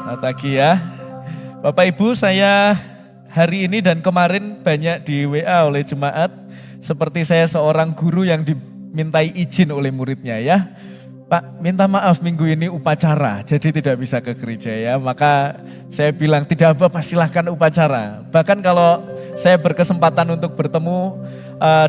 Selamat pagi ya. Bapak Ibu, saya hari ini dan kemarin banyak di WA oleh jemaat. Seperti saya seorang guru yang dimintai izin oleh muridnya ya. Pak, minta maaf minggu ini upacara, jadi tidak bisa ke gereja ya. Maka saya bilang tidak apa-apa, silahkan upacara. Bahkan kalau saya berkesempatan untuk bertemu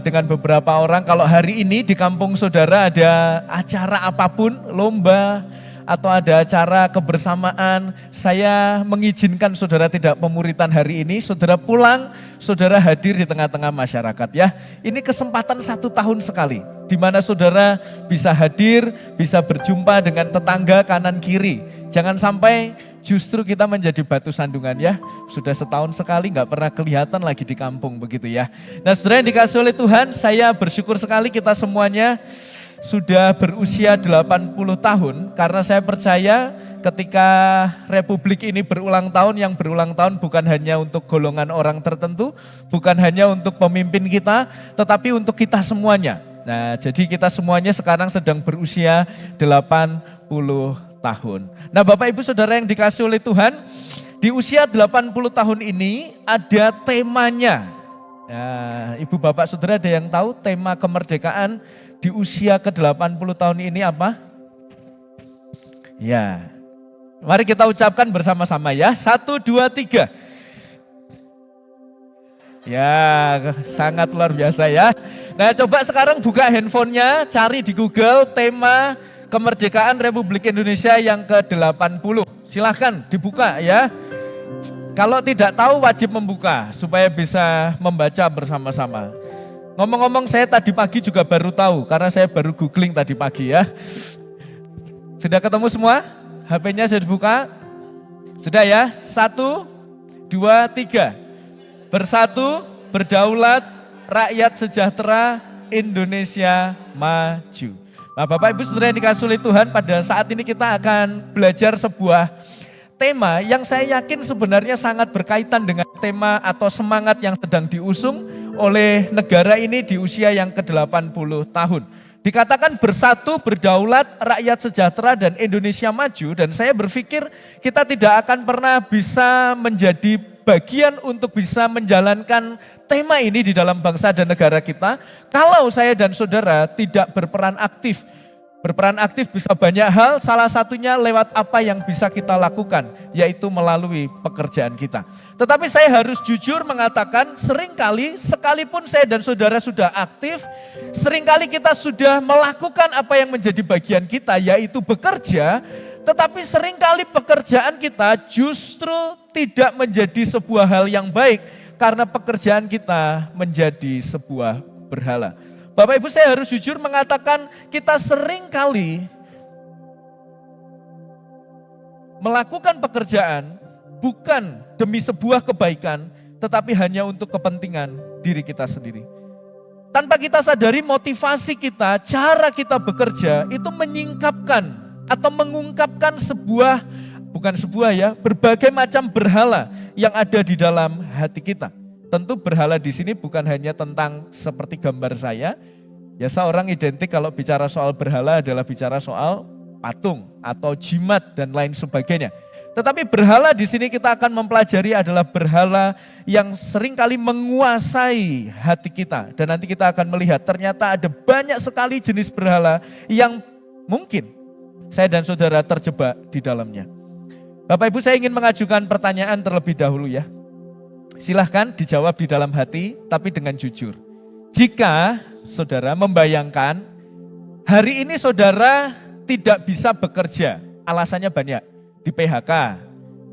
dengan beberapa orang, kalau hari ini di kampung saudara ada acara apapun, lomba, atau ada acara kebersamaan, saya mengizinkan saudara tidak pemuritan hari ini, saudara pulang, saudara hadir di tengah-tengah masyarakat ya. Ini kesempatan 1 tahun sekali, di mana saudara bisa hadir, bisa berjumpa dengan tetangga kanan kiri. Jangan sampai justru kita menjadi batu sandungan ya. Sudah setahun sekali gak pernah kelihatan lagi di kampung begitu ya. Nah saudara yang dikasih oleh Tuhan, saya bersyukur sekali kita semuanya sudah berusia 80 tahun, karena saya percaya ketika Republik ini berulang tahun, yang berulang tahun bukan hanya untuk golongan orang tertentu, bukan hanya untuk pemimpin kita, tetapi untuk kita semuanya. Nah, jadi kita semuanya sekarang sedang berusia 80 tahun. Nah, Bapak Ibu Saudara yang dikasih oleh Tuhan, di usia 80 tahun ini ada temanya. Nah, Ibu Bapak Saudara ada yang tahu tema kemerdekaan di usia ke-80 tahun ini apa? Ya, mari kita ucapkan bersama-sama ya. 1, 2, 3. Ya, sangat luar biasa ya. Nah, coba sekarang buka handphonenya, cari di Google tema kemerdekaan Republik Indonesia yang ke-80. Silahkan dibuka ya. Kalau tidak tahu wajib membuka supaya bisa membaca bersama-sama. Ngomong-ngomong saya tadi pagi juga baru tahu karena saya baru googling tadi pagi ya. Sudah ketemu semua? HP-nya sudah dibuka? Sudah ya? 1, 2, 3. Bersatu, berdaulat, rakyat sejahtera, Indonesia maju. Nah Bapak Ibu Saudara yang dikasih oleh Tuhan, pada saat ini kita akan belajar sebuah tema yang saya yakin sebenarnya sangat berkaitan dengan tema atau semangat yang sedang diusung oleh negara ini di usia yang ke-80 tahun. Dikatakan bersatu, berdaulat, rakyat sejahtera dan Indonesia maju, dan saya berpikir kita tidak akan pernah bisa menjadi bagian untuk bisa menjalankan tema ini di dalam bangsa dan negara kita kalau saya dan saudara tidak berperan aktif. Berperan aktif bisa banyak hal, salah satunya lewat apa yang bisa kita lakukan, yaitu melalui pekerjaan kita. Tetapi saya harus jujur mengatakan, seringkali sekalipun saya dan saudara sudah aktif, seringkali kita sudah melakukan apa yang menjadi bagian kita, yaitu bekerja, tetapi seringkali pekerjaan kita justru tidak menjadi sebuah hal yang baik, karena pekerjaan kita menjadi sebuah berhala. Bapak Ibu saya harus jujur mengatakan kita sering kali melakukan pekerjaan bukan demi sebuah kebaikan, tetapi hanya untuk kepentingan diri kita sendiri. Tanpa kita sadari motivasi kita, cara kita bekerja itu menyingkapkan atau mengungkapkan berbagai macam berhala yang ada di dalam hati kita. Tentu berhala di sini bukan hanya tentang seperti gambar saya. Ya seorang identik kalau bicara soal berhala adalah bicara soal patung atau jimat dan lain sebagainya. Tetapi berhala di sini kita akan mempelajari adalah berhala yang seringkali menguasai hati kita. Dan nanti kita akan melihat ternyata ada banyak sekali jenis berhala yang mungkin saya dan saudara terjebak di dalamnya. Bapak Ibu saya ingin mengajukan pertanyaan terlebih dahulu ya. Silahkan dijawab di dalam hati, tapi dengan jujur. Jika saudara membayangkan, hari ini saudara tidak bisa bekerja, alasannya banyak. Di PHK,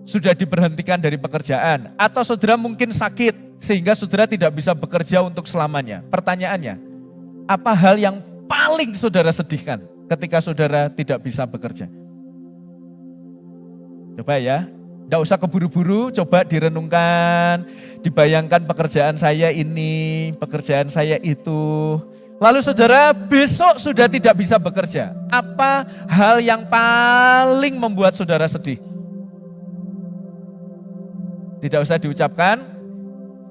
sudah diberhentikan dari pekerjaan, atau saudara mungkin sakit, sehingga saudara tidak bisa bekerja untuk selamanya. Pertanyaannya, apa hal yang paling saudara sedihkan ketika saudara tidak bisa bekerja? Coba ya. Tidak usah keburu-buru, coba direnungkan, dibayangkan pekerjaan saya ini, pekerjaan saya itu. Lalu saudara besok sudah tidak bisa bekerja. Apa hal yang paling membuat saudara sedih? Tidak usah diucapkan.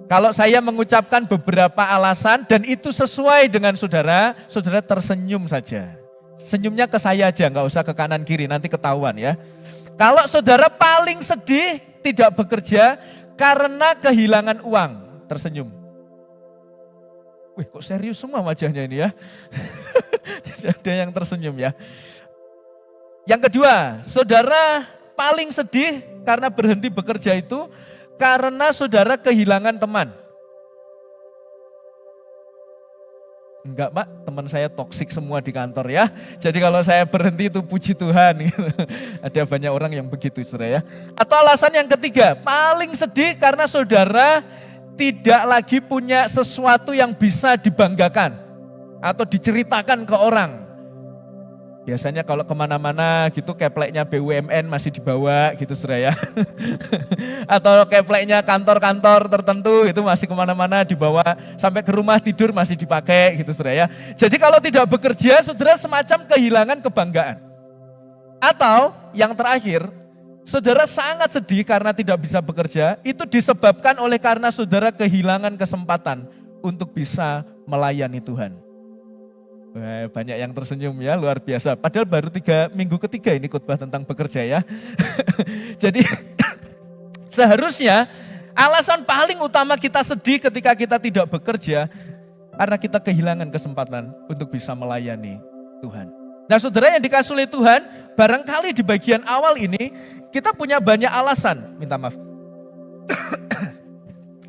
Kalau saya mengucapkan beberapa alasan dan itu sesuai dengan saudara, saudara tersenyum saja. Senyumnya ke saya aja, nggak usah ke kanan kiri, nanti ketahuan ya. Kalau saudara paling sedih tidak bekerja karena kehilangan uang, tersenyum. Wih, kok serius semua wajahnya ini ya? Tidak ada yang tersenyum ya. Yang kedua, saudara paling sedih karena berhenti bekerja itu karena saudara kehilangan teman. Enggak Pak, teman saya toksik semua di kantor ya. Jadi kalau saya berhenti itu puji Tuhan. Gitu. Ada banyak orang yang begitu saudara ya. Atau alasan yang ketiga, paling sedih karena saudara tidak lagi punya sesuatu yang bisa dibanggakan atau diceritakan ke orang. Biasanya kalau kemana-mana gitu kepleknya BUMN masih dibawa gitu saudara ya. Atau kepleknya kantor-kantor tertentu itu masih kemana-mana dibawa. Sampai ke rumah tidur masih dipakai gitu saudara ya. Jadi kalau tidak bekerja saudara semacam kehilangan kebanggaan. Atau yang terakhir, saudara sangat sedih karena tidak bisa bekerja. Itu disebabkan oleh karena saudara kehilangan kesempatan untuk bisa melayani Tuhan. Wah, banyak yang tersenyum ya, luar biasa. Padahal baru minggu ketiga ini khotbah tentang bekerja ya. Jadi seharusnya alasan paling utama kita sedih ketika kita tidak bekerja karena kita kehilangan kesempatan untuk bisa melayani Tuhan. Nah saudara yang dikasih oleh Tuhan, barangkali di bagian awal ini kita punya banyak alasan, minta maaf.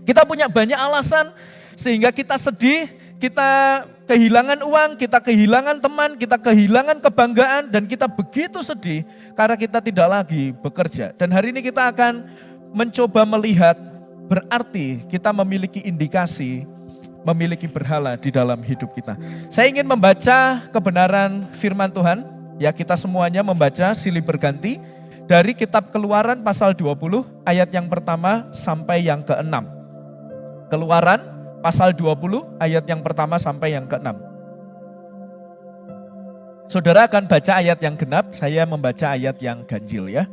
Kita punya banyak alasan sehingga kita sedih, kita kehilangan uang, kita kehilangan teman, kita kehilangan kebanggaan, dan kita begitu sedih karena kita tidak lagi bekerja. Dan hari ini kita akan mencoba melihat, berarti kita memiliki indikasi, memiliki berhala di dalam hidup kita. Saya ingin membaca kebenaran firman Tuhan, ya kita semuanya membaca silih berganti, dari kitab Keluaran pasal 20 ayat yang pertama sampai yang ke-6. Keluaran pasal 20 ayat yang pertama sampai yang ke-6. Saudara akan baca ayat yang genap, saya membaca ayat yang ganjil ya.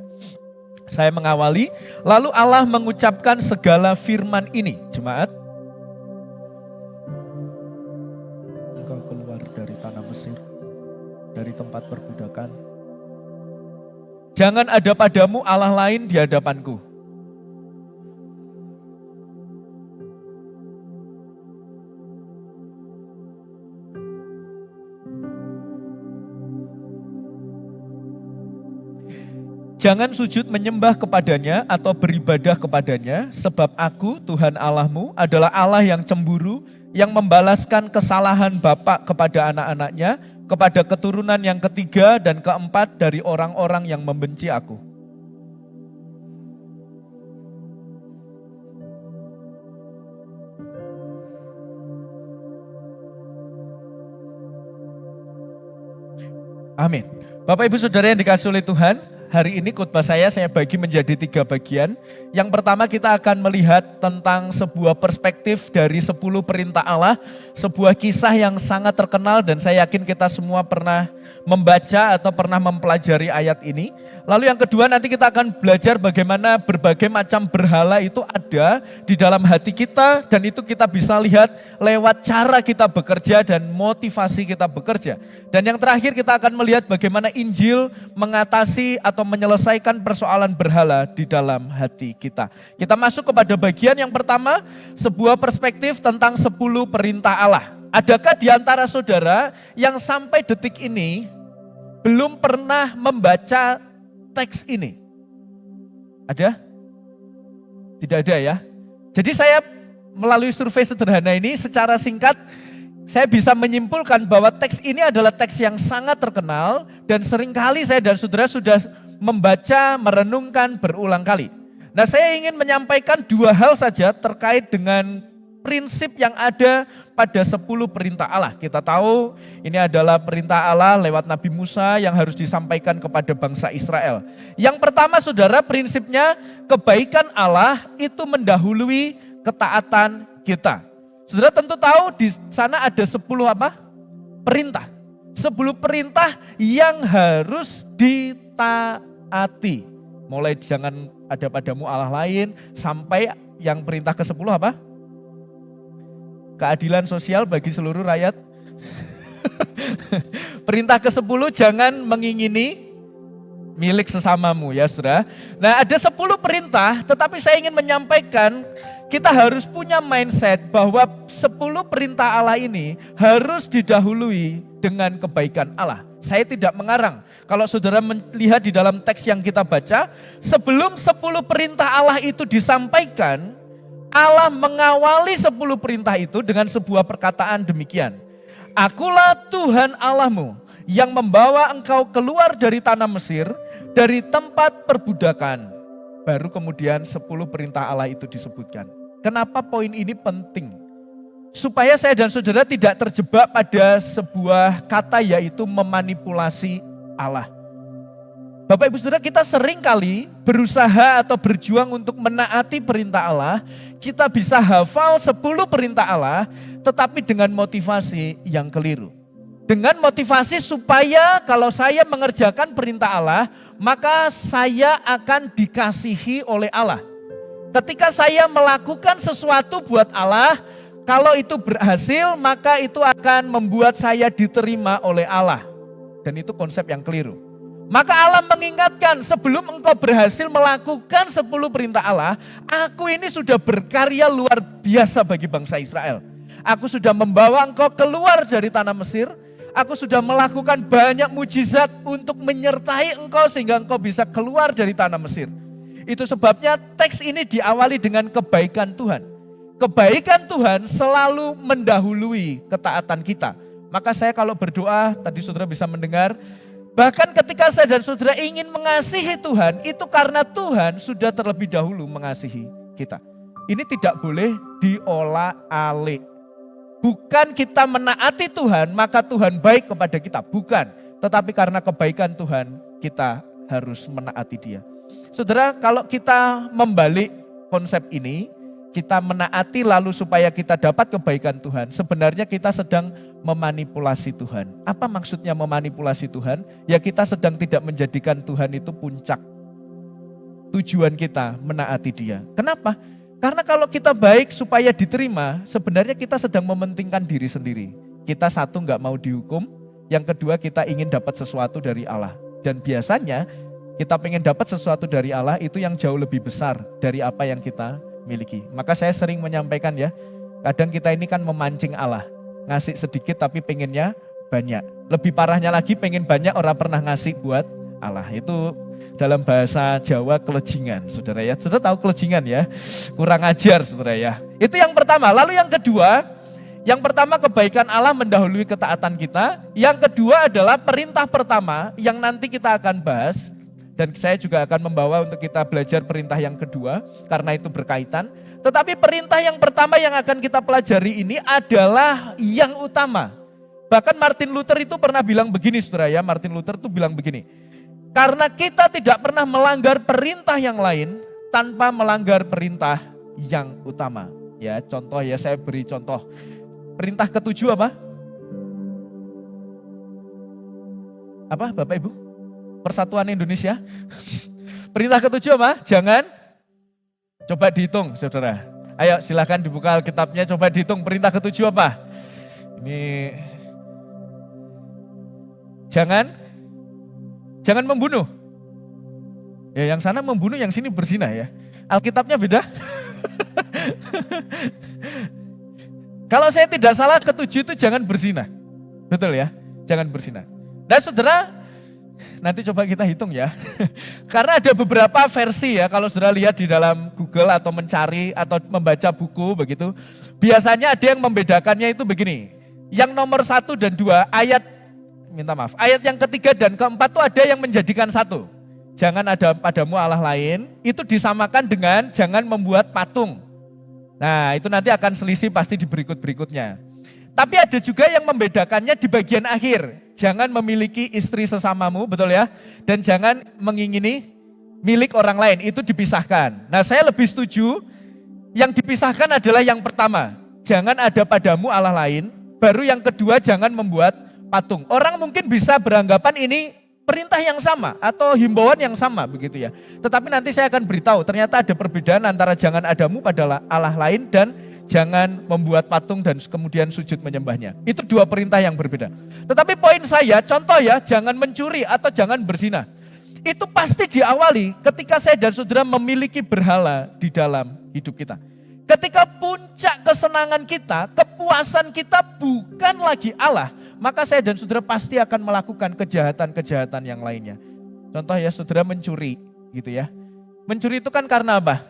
Saya mengawali, lalu Allah mengucapkan segala firman ini, jemaat. Engkau keluar dari tanah Mesir, dari tempat perbudakan. Jangan ada padamu Allah lain di hadapanku. Jangan sujud menyembah kepadanya atau beribadah kepadanya, sebab aku, Tuhan Allahmu, adalah Allah yang cemburu, yang membalaskan kesalahan bapak kepada anak-anaknya, kepada keturunan yang ketiga dan keempat dari orang-orang yang membenci aku. Amin. Bapak Ibu Saudara yang dikasihi oleh Tuhan, hari ini khotbah saya bagi menjadi 3 bagian. Yang pertama kita akan melihat tentang sebuah perspektif dari 10 perintah Allah. Sebuah kisah yang sangat terkenal dan saya yakin kita semua pernah membaca atau pernah mempelajari ayat ini. Lalu yang kedua nanti kita akan belajar bagaimana berbagai macam berhala itu ada di dalam hati kita. Dan itu kita bisa lihat lewat cara kita bekerja dan motivasi kita bekerja. Dan yang terakhir kita akan melihat bagaimana Injil mengatasi atau menyelesaikan persoalan berhala di dalam hati kita. Kita masuk kepada bagian yang pertama, sebuah perspektif tentang 10 perintah Allah. Adakah di antara saudara yang sampai detik ini belum pernah membaca teks ini? Ada? Tidak ada ya? Jadi saya melalui survei sederhana ini secara singkat saya bisa menyimpulkan bahwa teks ini adalah teks yang sangat terkenal dan seringkali saya dan saudara sudah membaca, merenungkan berulang kali. Nah saya ingin menyampaikan 2 hal saja terkait dengan prinsip yang ada pada 10 perintah Allah. Kita tahu ini adalah perintah Allah lewat Nabi Musa yang harus disampaikan kepada bangsa Israel. Yang pertama saudara, prinsipnya kebaikan Allah itu mendahului ketaatan kita. Saudara tentu tahu di sana ada 10 apa? Perintah. 10 perintah yang harus ditaati. Mulai jangan ada padamu Allah lain sampai yang perintah ke-10 apa? Keadilan sosial bagi seluruh rakyat. Perintah ke-10 jangan mengingini milik sesamamu ya saudara. Nah ada 10 perintah, tetapi saya ingin menyampaikan kita harus punya mindset bahwa 10 perintah Allah ini harus didahului dengan kebaikan Allah. Saya tidak mengarang. Kalau saudara melihat di dalam teks yang kita baca, sebelum 10 perintah Allah itu disampaikan, Allah mengawali 10 perintah itu dengan sebuah perkataan demikian. Akulah Tuhan Allahmu yang membawa engkau keluar dari tanah Mesir, dari tempat perbudakan. Baru kemudian 10 perintah Allah itu disebutkan. Kenapa poin ini penting? Supaya saya dan saudara tidak terjebak pada sebuah kata yaitu memanipulasi Allah. Bapak Ibu Saudara, kita sering kali berusaha atau berjuang untuk menaati perintah Allah. Kita bisa hafal 10 perintah Allah, tetapi dengan motivasi yang keliru. Dengan motivasi supaya kalau saya mengerjakan perintah Allah, maka saya akan dikasihi oleh Allah. Ketika saya melakukan sesuatu buat Allah, kalau itu berhasil, maka itu akan membuat saya diterima oleh Allah. Dan itu konsep yang keliru. Maka Allah mengingatkan, sebelum engkau berhasil melakukan 10 perintah Allah, aku ini sudah berkarya luar biasa bagi bangsa Israel. Aku sudah membawa engkau keluar dari tanah Mesir, aku sudah melakukan banyak mujizat untuk menyertai engkau sehingga engkau bisa keluar dari tanah Mesir. Itu sebabnya teks ini diawali dengan kebaikan Tuhan. Kebaikan Tuhan selalu mendahului ketaatan kita. Maka saya kalau berdoa, tadi saudara bisa mendengar, bahkan ketika saya dan saudara ingin mengasihi Tuhan, itu karena Tuhan sudah terlebih dahulu mengasihi kita. Ini tidak boleh diolah-alik. Bukan kita menaati Tuhan, maka Tuhan baik kepada kita. Bukan. Tetapi karena kebaikan Tuhan, kita harus menaati Dia. Saudara, kalau kita membalik konsep ini, kita menaati lalu supaya kita dapat kebaikan Tuhan, sebenarnya kita sedang memanipulasi Tuhan. Apa maksudnya memanipulasi Tuhan? Ya kita sedang tidak menjadikan Tuhan itu puncak tujuan kita menaati Dia. Kenapa? Karena kalau kita baik supaya diterima, sebenarnya kita sedang mementingkan diri sendiri. Kita satu nggak mau dihukum, yang kedua kita ingin dapat sesuatu dari Allah. Dan biasanya kita pengen dapat sesuatu dari Allah itu yang jauh lebih besar dari apa yang kita miliki. Maka saya sering menyampaikan ya, kadang kita ini kan memancing Allah. Ngasih sedikit tapi pengennya banyak. Lebih parahnya lagi pengen banyak orang pernah ngasih buat Allah. Itu dalam bahasa Jawa kelejingan, saudara ya. Saudara tahu kelejingan ya? Kurang ajar saudara ya. Itu yang pertama. Lalu yang kedua, yang pertama kebaikan Allah mendahului ketaatan kita. Yang kedua adalah perintah pertama yang nanti kita akan bahas. Dan saya juga akan membawa untuk kita belajar perintah yang kedua, karena itu berkaitan. Tetapi perintah yang pertama yang akan kita pelajari ini adalah yang utama. Bahkan Martin Luther itu pernah bilang begini saudara ya, Martin Luther itu bilang begini. Karena kita tidak pernah melanggar perintah yang lain tanpa melanggar perintah yang utama. Ya contoh ya, saya beri contoh. Perintah ketujuh apa? Apa Bapak Ibu? Persatuan Indonesia. Perintah ketujuh apa? Jangan. Coba dihitung saudara. Ayo silakan dibuka Alkitabnya, coba dihitung perintah ketujuh apa? Ini jangan membunuh. Ya yang sana membunuh, yang sini berzina ya. Alkitabnya beda. Kalau saya tidak salah ketujuh itu jangan berzina. Betul ya? Jangan berzina. Nah saudara, nanti coba kita hitung ya. Karena ada beberapa versi ya, kalau saudara lihat di dalam Google atau mencari atau membaca buku begitu. Biasanya ada yang membedakannya itu begini. Yang nomor 1 dan 2 ayat, ayat yang ketiga dan keempat itu ada yang menjadikan satu. Jangan ada padamu Allah lain, itu disamakan dengan jangan membuat patung. Nah itu nanti akan selisih pasti di berikut-berikutnya. Tapi ada juga yang membedakannya di bagian akhir. Jangan memiliki istri sesamamu, betul ya? Dan jangan mengingini milik orang lain, itu dipisahkan. Nah saya lebih setuju, yang dipisahkan adalah yang pertama. Jangan ada padamu Allah lain, baru yang kedua jangan membuat patung. Orang mungkin bisa beranggapan ini perintah yang sama atau himbauan yang sama begitu ya. Tetapi nanti saya akan beritahu, ternyata ada perbedaan antara jangan adamu pada Allah lain dan jangan membuat patung dan kemudian sujud menyembahnya. Itu dua perintah yang berbeda. Tetapi poin saya, contoh ya, jangan mencuri atau jangan berzina. Itu pasti diawali ketika saya dan saudara memiliki berhala di dalam hidup kita. Ketika puncak kesenangan kita, kepuasan kita bukan lagi Allah, maka saya dan saudara pasti akan melakukan kejahatan-kejahatan yang lainnya. Contoh ya, saudara mencuri gitu ya. Mencuri itu kan karena apa?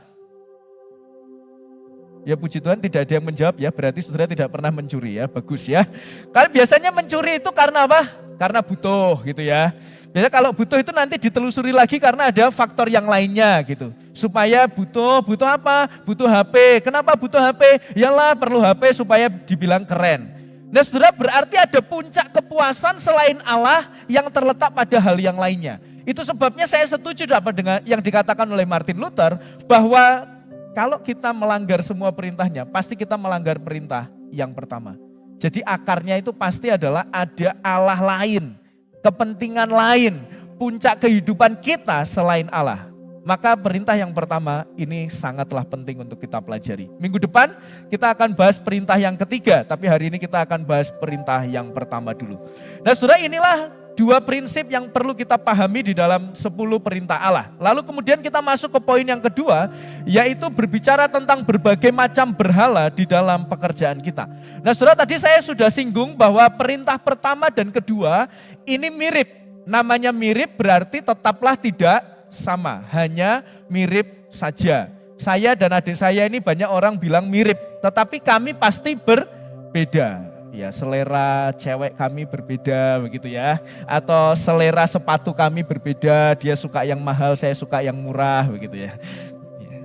Ya puji Tuhan tidak ada yang menjawab ya, berarti saudara tidak pernah mencuri ya, bagus ya. Kalian biasanya mencuri itu karena apa? Karena butuh gitu ya. Biasanya kalau butuh itu nanti ditelusuri lagi karena ada faktor yang lainnya gitu. Supaya butuh apa? Butuh HP. Kenapa butuh HP? Yalah perlu HP supaya dibilang keren. Nah saudara, berarti ada puncak kepuasan selain Allah yang terletak pada hal yang lainnya. Itu sebabnya saya setuju dengan yang dikatakan oleh Martin Luther bahwa kalau kita melanggar semua perintahnya, pasti kita melanggar perintah yang pertama. Jadi akarnya itu pasti adalah ada Allah lain, kepentingan lain, puncak kehidupan kita selain Allah. Maka perintah yang pertama ini sangatlah penting untuk kita pelajari. Minggu depan kita akan bahas perintah yang ketiga, tapi hari ini kita akan bahas perintah yang pertama dulu. Nah saudara, inilah dua prinsip yang perlu kita pahami di dalam 10 perintah Allah. Lalu kemudian kita masuk ke poin yang kedua, yaitu berbicara tentang berbagai macam berhala di dalam pekerjaan kita. Nah saudara, tadi saya sudah singgung bahwa perintah pertama dan kedua ini mirip. Namanya mirip berarti tetaplah tidak sama, hanya mirip saja. Saya dan adik saya ini banyak orang bilang mirip, tetapi kami pasti berbeda. Ya, selera cewek kami berbeda begitu ya. Atau selera sepatu kami berbeda, dia suka yang mahal, saya suka yang murah begitu ya.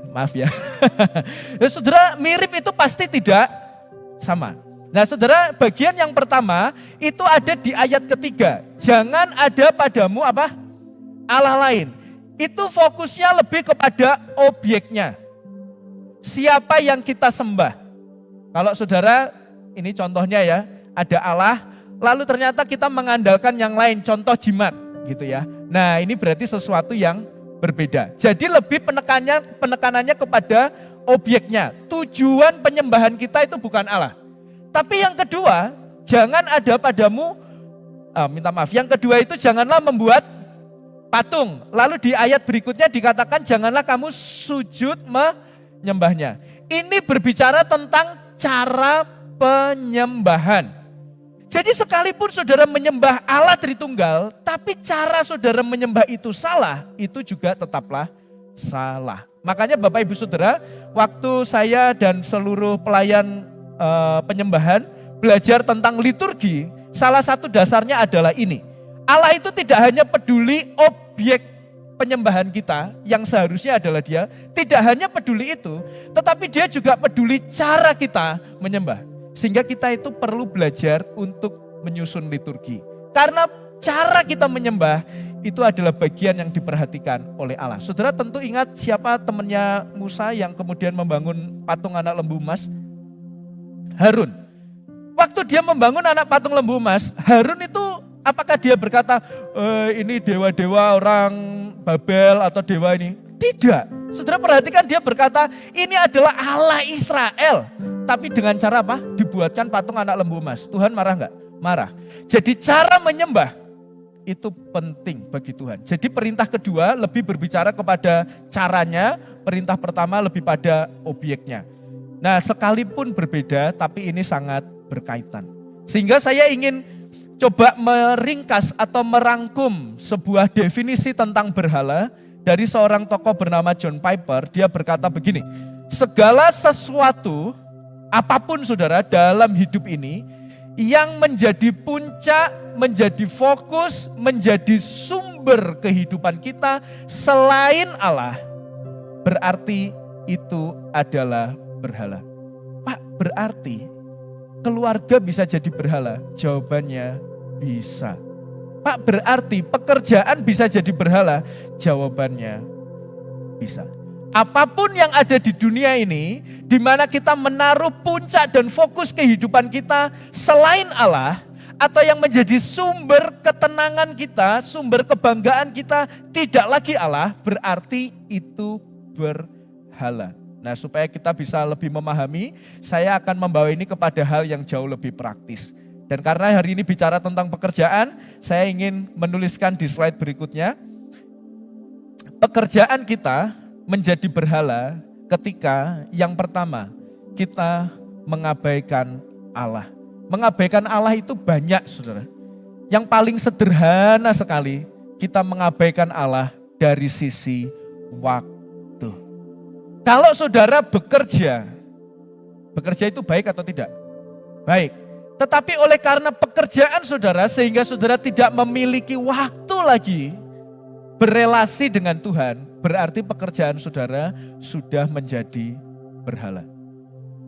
Maaf ya. Ya saudara, mirip itu pasti tidak sama. Nah saudara, bagian yang pertama itu ada di ayat ketiga. Jangan ada padamu apa? Allah lain. Itu fokusnya lebih kepada objeknya. Siapa yang kita sembah? Kalau saudara, ini contohnya ya, ada Allah, lalu ternyata kita mengandalkan yang lain, contoh jimat gitu ya. Nah ini berarti sesuatu yang berbeda. Jadi lebih penekanannya kepada objeknya. Tujuan penyembahan kita itu bukan Allah. Tapi yang kedua, jangan ada padamu, yang kedua itu janganlah membuat patung. Lalu di ayat berikutnya dikatakan janganlah kamu sujud menyembahnya. Ini berbicara tentang cara penyembahan. Jadi sekalipun saudara menyembah Allah Tritunggal, tapi cara saudara menyembah itu salah, itu juga tetaplah salah. Makanya Bapak Ibu Saudara, waktu saya dan seluruh pelayan penyembahan belajar tentang liturgi, salah satu dasarnya adalah ini. Allah itu tidak hanya peduli objek penyembahan kita yang seharusnya adalah dia, tidak hanya peduli itu, tetapi dia juga peduli cara kita menyembah. Sehingga kita itu perlu belajar untuk menyusun liturgi. Karena cara kita menyembah itu adalah bagian yang diperhatikan oleh Allah. Saudara tentu ingat siapa temannya Musa yang kemudian membangun patung anak lembu emas? Harun. Waktu dia membangun anak patung lembu emas, Harun itu apakah dia berkata, ini dewa-dewa orang Babel atau dewa ini? Tidak. Saudara perhatikan dia berkata, ini adalah Allah Israel. Tapi dengan cara apa? Dibuatkan patung anak lembu emas. Tuhan marah enggak? Marah. Jadi cara menyembah itu penting bagi Tuhan. Jadi perintah kedua lebih berbicara kepada caranya, perintah pertama lebih pada objeknya. Nah sekalipun berbeda, tapi ini sangat berkaitan. Sehingga saya ingin coba meringkas atau merangkum sebuah definisi tentang berhala dari seorang tokoh bernama John Piper. Dia berkata begini, segala sesuatu, apapun saudara dalam hidup ini, yang menjadi puncak, menjadi fokus, menjadi sumber kehidupan kita selain Allah, berarti itu adalah berhala. Pak, berarti keluarga bisa jadi berhala? Jawabannya bisa. Pak, berarti pekerjaan bisa jadi berhala? Jawabannya bisa. Apapun yang ada di dunia ini, di mana kita menaruh puncak dan fokus kehidupan kita selain Allah, atau yang menjadi sumber ketenangan kita, sumber kebanggaan kita, tidak lagi Allah, berarti itu berhala. Nah, supaya kita bisa lebih memahami, saya akan membawa ini kepada hal yang jauh lebih praktis. Dan karena hari ini bicara tentang pekerjaan, saya ingin menuliskan di slide berikutnya, Pekerjaan kita menjadi berhala ketika yang pertama kita mengabaikan Allah. Mengabaikan Allah itu banyak, saudara. Yang paling sederhana sekali, kita mengabaikan Allah dari sisi waktu. Kalau saudara bekerja itu baik atau tidak? Baik. Tetapi oleh karena pekerjaan saudara, sehingga saudara tidak memiliki waktu lagi berelasi dengan Tuhan, berarti pekerjaan saudara sudah menjadi berhala.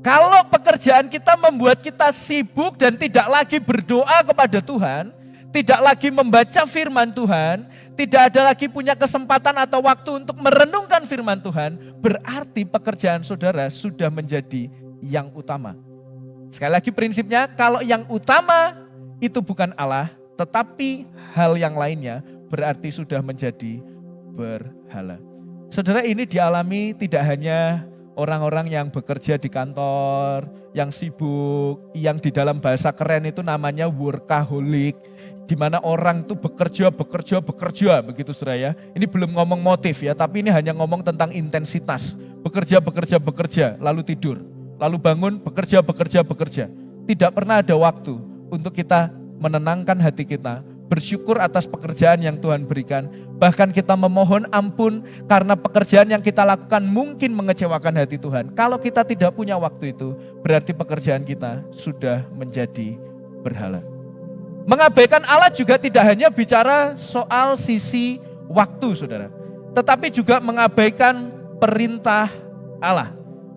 Kalau pekerjaan kita membuat kita sibuk dan tidak lagi berdoa kepada Tuhan, tidak lagi membaca firman Tuhan, tidak ada lagi punya kesempatan atau waktu untuk merenungkan firman Tuhan, berarti pekerjaan saudara sudah menjadi yang utama. Sekali lagi prinsipnya, kalau yang utama itu bukan Allah, tetapi hal yang lainnya, berarti sudah menjadi berhala. Saudara, ini dialami tidak hanya orang-orang yang bekerja di kantor, yang sibuk, yang di dalam bahasa keren itu namanya workaholic, di mana orang itu bekerja, begitu saudara ya. Ini belum ngomong motif ya, tapi ini hanya ngomong tentang intensitas. Bekerja, lalu tidur. Lalu bangun, bekerja. Tidak pernah ada waktu untuk kita menenangkan hati kita, bersyukur atas pekerjaan yang Tuhan berikan. Bahkan kita memohon ampun karena pekerjaan yang kita lakukan mungkin mengecewakan hati Tuhan. Kalau kita tidak punya waktu itu, berarti pekerjaan kita sudah menjadi berhala. Mengabaikan Allah juga tidak hanya bicara soal sisi waktu, saudara. Tetapi juga mengabaikan perintah Allah.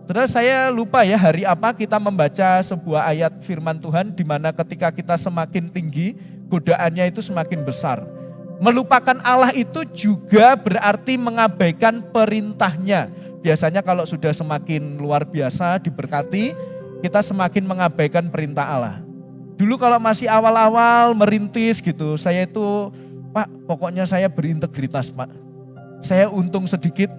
Saudara, saya lupa ya hari apa kita membaca sebuah ayat firman Tuhan di mana ketika kita semakin tinggi, godaannya itu semakin besar. Melupakan Allah itu juga berarti mengabaikan perintahnya. Biasanya kalau sudah semakin luar biasa diberkati, kita semakin mengabaikan perintah Allah. Dulu kalau masih awal-awal merintis gitu, saya itu, Pak, pokoknya saya berintegritas, Pak. Saya untung sedikit,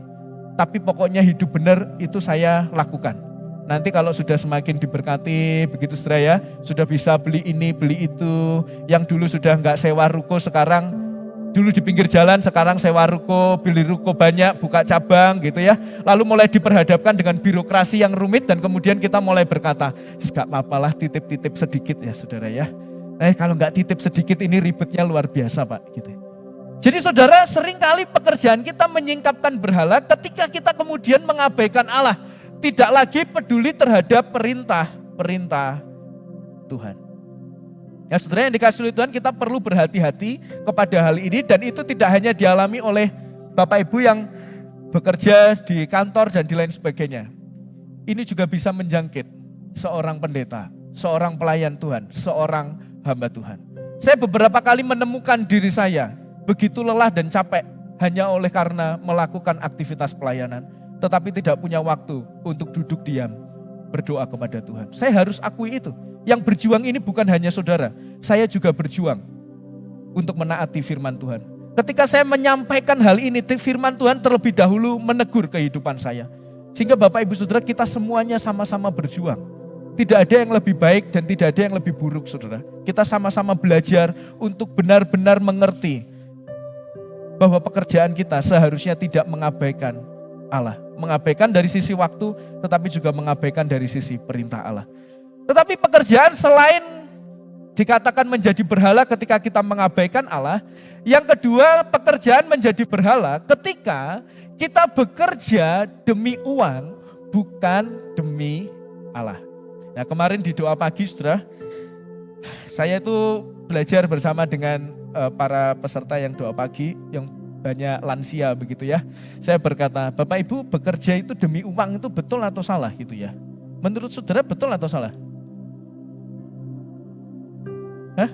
tapi pokoknya hidup benar itu saya lakukan. Nanti kalau sudah semakin diberkati, begitu saudara ya, sudah bisa beli ini, beli itu. Yang dulu sudah enggak sewa ruko, sekarang dulu di pinggir jalan, sekarang sewa ruko, beli ruko banyak, buka cabang gitu ya. Lalu mulai diperhadapkan dengan birokrasi yang rumit dan kemudian kita mulai berkata, enggak apa-apalah titip-titip sedikit ya saudara ya. Kalau enggak titip sedikit ini ribetnya luar biasa Pak gitu. Jadi saudara, seringkali pekerjaan kita menyingkapkan berhala ketika kita kemudian mengabaikan Allah. Tidak lagi peduli terhadap perintah Tuhan. Ya saudara yang dikasih oleh Tuhan, kita perlu berhati-hati kepada hal ini. Dan itu tidak hanya dialami oleh Bapak Ibu yang bekerja di kantor dan di lain sebagainya. Ini juga bisa menjangkit seorang pendeta, seorang pelayan Tuhan, seorang hamba Tuhan. Saya beberapa kali menemukan diri saya begitu lelah dan capek hanya oleh karena melakukan aktivitas pelayanan, tetapi tidak punya waktu untuk duduk diam berdoa kepada Tuhan. Saya harus akui itu. Yang berjuang ini bukan hanya saudara, saya juga berjuang untuk menaati firman Tuhan. Ketika saya menyampaikan hal ini, firman Tuhan terlebih dahulu menegur kehidupan saya. Sehingga Bapak Ibu Saudara, kita semuanya sama-sama berjuang. Tidak ada yang lebih baik dan tidak ada yang lebih buruk saudara. Kita sama-sama belajar untuk benar-benar mengerti bahwa pekerjaan kita seharusnya tidak mengabaikan Allah. Mengabaikan dari sisi waktu, tetapi juga mengabaikan dari sisi perintah Allah. Tetapi pekerjaan selain dikatakan menjadi berhala ketika kita mengabaikan Allah, yang kedua pekerjaan menjadi berhala ketika kita bekerja demi uang, bukan demi Allah. Nah kemarin di doa pagi saudara, saya itu belajar bersama dengan para peserta yang doa pagi, yang banyak lansia begitu ya. Saya berkata, Bapak Ibu bekerja itu demi uang itu betul atau salah gitu ya? Menurut saudara betul atau salah? Hah?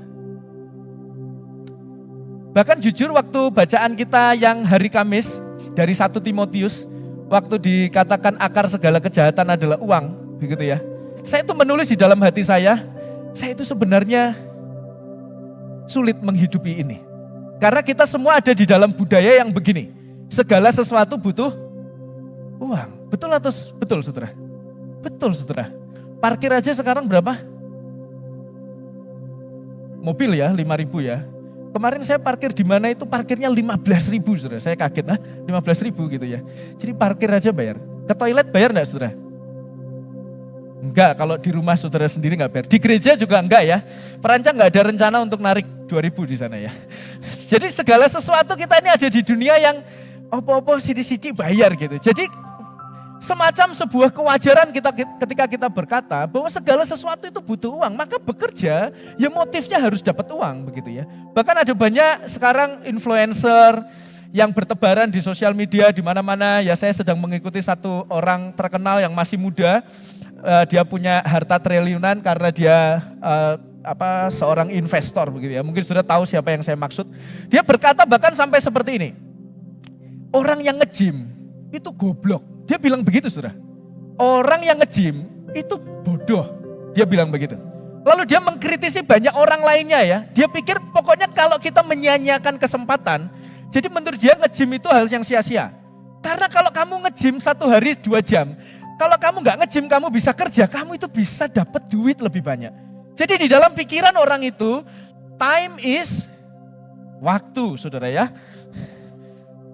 Bahkan jujur waktu bacaan kita yang hari Kamis dari 1 Timotius, waktu dikatakan akar segala kejahatan adalah uang, begitu ya. Saya itu menulis di dalam hati saya itu sebenarnya sulit menghidupi ini. Karena kita semua ada di dalam budaya yang begini. Segala sesuatu butuh uang. Betul atau betul saudara? Betul saudara. Parkir aja sekarang berapa? Mobil ya 5.000 ya. Kemarin saya parkir di mana itu parkirnya 15.000 saudara. Saya kaget, 15.000 gitu ya. Jadi parkir aja bayar. Ke toilet bayar enggak saudara? Enggak, kalau di rumah saudara sendiri enggak bayar. Di gereja juga enggak ya. Perancang enggak ada rencana untuk narik 2.000 di sana ya. Jadi segala sesuatu kita ini ada di dunia yang opo-opo sidi-sidi bayar gitu. Jadi semacam sebuah kewajaran kita ketika kita berkata bahwa segala sesuatu itu butuh uang, maka bekerja ya motifnya harus dapat uang begitu ya. Bahkan ada banyak sekarang influencer yang bertebaran di sosial media di mana-mana. Ya saya sedang mengikuti satu orang terkenal yang masih muda. Dia punya harta triliunan karena dia seorang investor begitu ya. Mungkin sudah tahu siapa yang saya maksud. Dia berkata bahkan sampai seperti ini. Orang yang nge-gym itu goblok. Dia bilang begitu saudara. Orang yang nge-gym itu bodoh. Dia bilang begitu. Lalu dia mengkritisi banyak orang lainnya ya. Dia pikir pokoknya kalau kita menyia-nyiakan kesempatan. Jadi menurut dia nge-gym itu hal yang sia-sia. Karena kalau kamu nge-gym 1 hari 2 jam. Kalau kamu gak nge-gym kamu bisa kerja. Kamu itu bisa dapat duit lebih banyak. Jadi di dalam pikiran orang itu. Time is waktu saudara ya.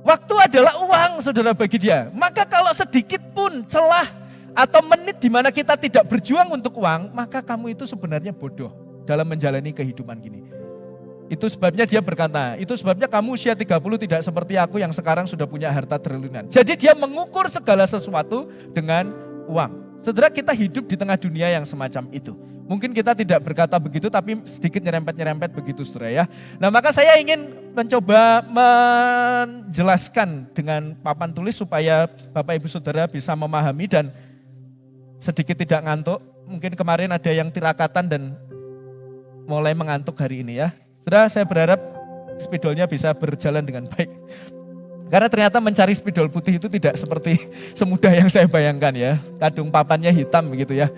Waktu adalah uang saudara bagi dia. Maka kalau sedikit pun celah atau menit di mana kita tidak berjuang untuk uang, maka kamu itu sebenarnya bodoh dalam menjalani kehidupan gini. Itu sebabnya dia berkata, itu sebabnya kamu usia 30 tidak seperti aku yang sekarang sudah punya harta triliunan. Jadi dia mengukur segala sesuatu dengan uang. Saudara, kita hidup di tengah dunia yang semacam itu. Mungkin kita tidak berkata begitu, tapi sedikit nyerempet-nyerempet begitu saudara ya. Nah maka saya ingin mencoba menjelaskan dengan papan tulis supaya Bapak Ibu Saudara bisa memahami dan sedikit tidak ngantuk. Mungkin kemarin ada yang tirakatan dan mulai mengantuk hari ini ya. Saudara, saya berharap spidolnya bisa berjalan dengan baik. Karena ternyata mencari spidol putih itu tidak seperti semudah yang saya bayangkan ya. Kadung papannya hitam begitu ya.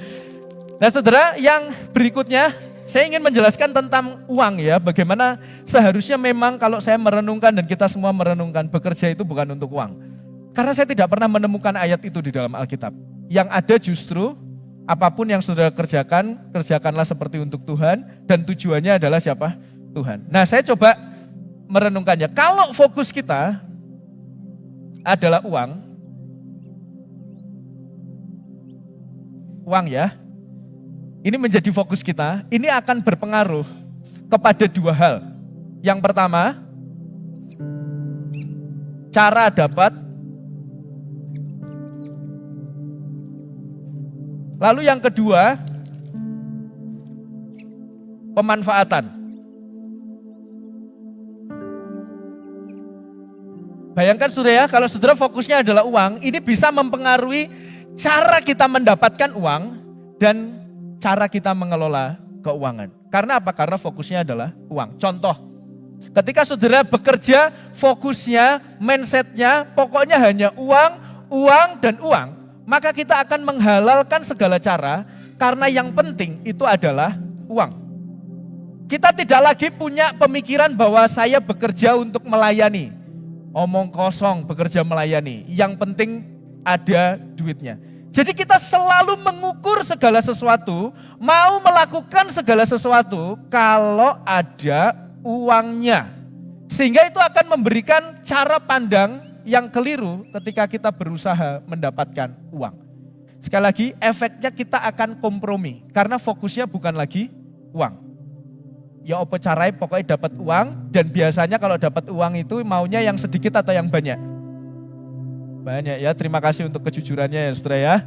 Nah saudara, yang berikutnya saya ingin menjelaskan tentang uang ya. Bagaimana seharusnya memang kalau saya merenungkan dan kita semua merenungkan, bekerja itu bukan untuk uang. Karena saya tidak pernah menemukan ayat itu di dalam Alkitab. Yang ada justru apapun yang saudara kerjakan, kerjakanlah seperti untuk Tuhan. Dan tujuannya adalah siapa? Tuhan. Nah saya coba merenungkannya. Kalau fokus kita adalah uang ya. Ini menjadi fokus kita, ini akan berpengaruh kepada 2 hal. Yang pertama, cara dapat. Lalu yang kedua, pemanfaatan. Bayangkan saudara ya, kalau saudara fokusnya adalah uang, ini bisa mempengaruhi cara kita mendapatkan uang dan cara kita mengelola keuangan. Karena apa? Karena fokusnya adalah uang. Contoh, ketika saudara bekerja, fokusnya, mindsetnya, pokoknya hanya uang, uang, dan uang. Maka kita akan menghalalkan segala cara, karena yang penting itu adalah uang. Kita tidak lagi punya pemikiran bahwa saya bekerja untuk melayani. Omong kosong, bekerja melayani. Yang penting ada duitnya. Jadi kita selalu mengukur segala sesuatu, mau melakukan segala sesuatu kalau ada uangnya. Sehingga itu akan memberikan cara pandang yang keliru ketika kita berusaha mendapatkan uang. Sekali lagi, efeknya kita akan kompromi karena fokusnya bukan lagi uang. Ya apa caranya pokoknya dapat uang, dan biasanya kalau dapat uang itu maunya yang sedikit atau yang banyak? Banyak ya, terima kasih untuk kejujurannya ya saudara ya.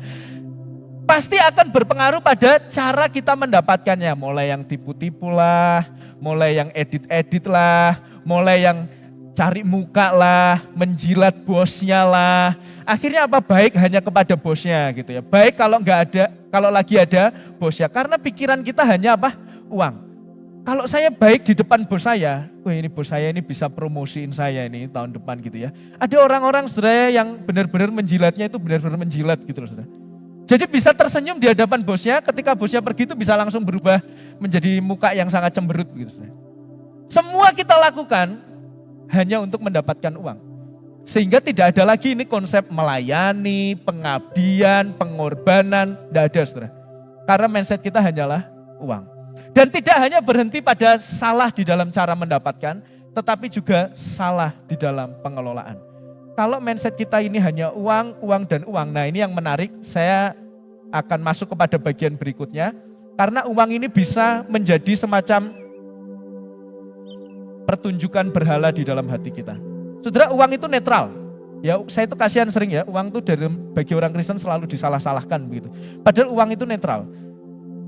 Pasti akan berpengaruh pada cara kita mendapatkannya. Mulai yang tipu-tipu lah, mulai yang edit-edit lah, mulai yang cari muka lah, menjilat bosnya lah. Akhirnya apa? Baik hanya kepada bosnya gitu ya. Baik kalau nggak ada, kalau lagi ada bosnya. Karena pikiran kita hanya apa? Uang. Kalau saya baik di depan bos saya, wah ini bos saya ini bisa promosiin saya ini tahun depan gitu ya. Ada orang-orang saudara yang benar-benar menjilatnya itu benar-benar menjilat gitu loh saudara. Jadi bisa tersenyum di hadapan bosnya, ketika bosnya pergi itu bisa langsung berubah menjadi muka yang sangat cemberut gitu saudara. Semua kita lakukan hanya untuk mendapatkan uang. Sehingga tidak ada lagi ini konsep melayani, pengabdian, pengorbanan, tidak ada saudara. Karena mindset kita hanyalah uang. Dan tidak hanya berhenti pada salah di dalam cara mendapatkan, tetapi juga salah di dalam pengelolaan. Kalau mindset kita ini hanya uang, uang, dan uang, nah ini yang menarik, saya akan masuk kepada bagian berikutnya. Karena uang ini bisa menjadi semacam pertunjukan berhala di dalam hati kita. Saudara, uang itu netral. Ya, saya itu kasihan sering ya, uang itu bagi orang Kristen selalu disalah-salahkan begitu. Padahal uang itu netral.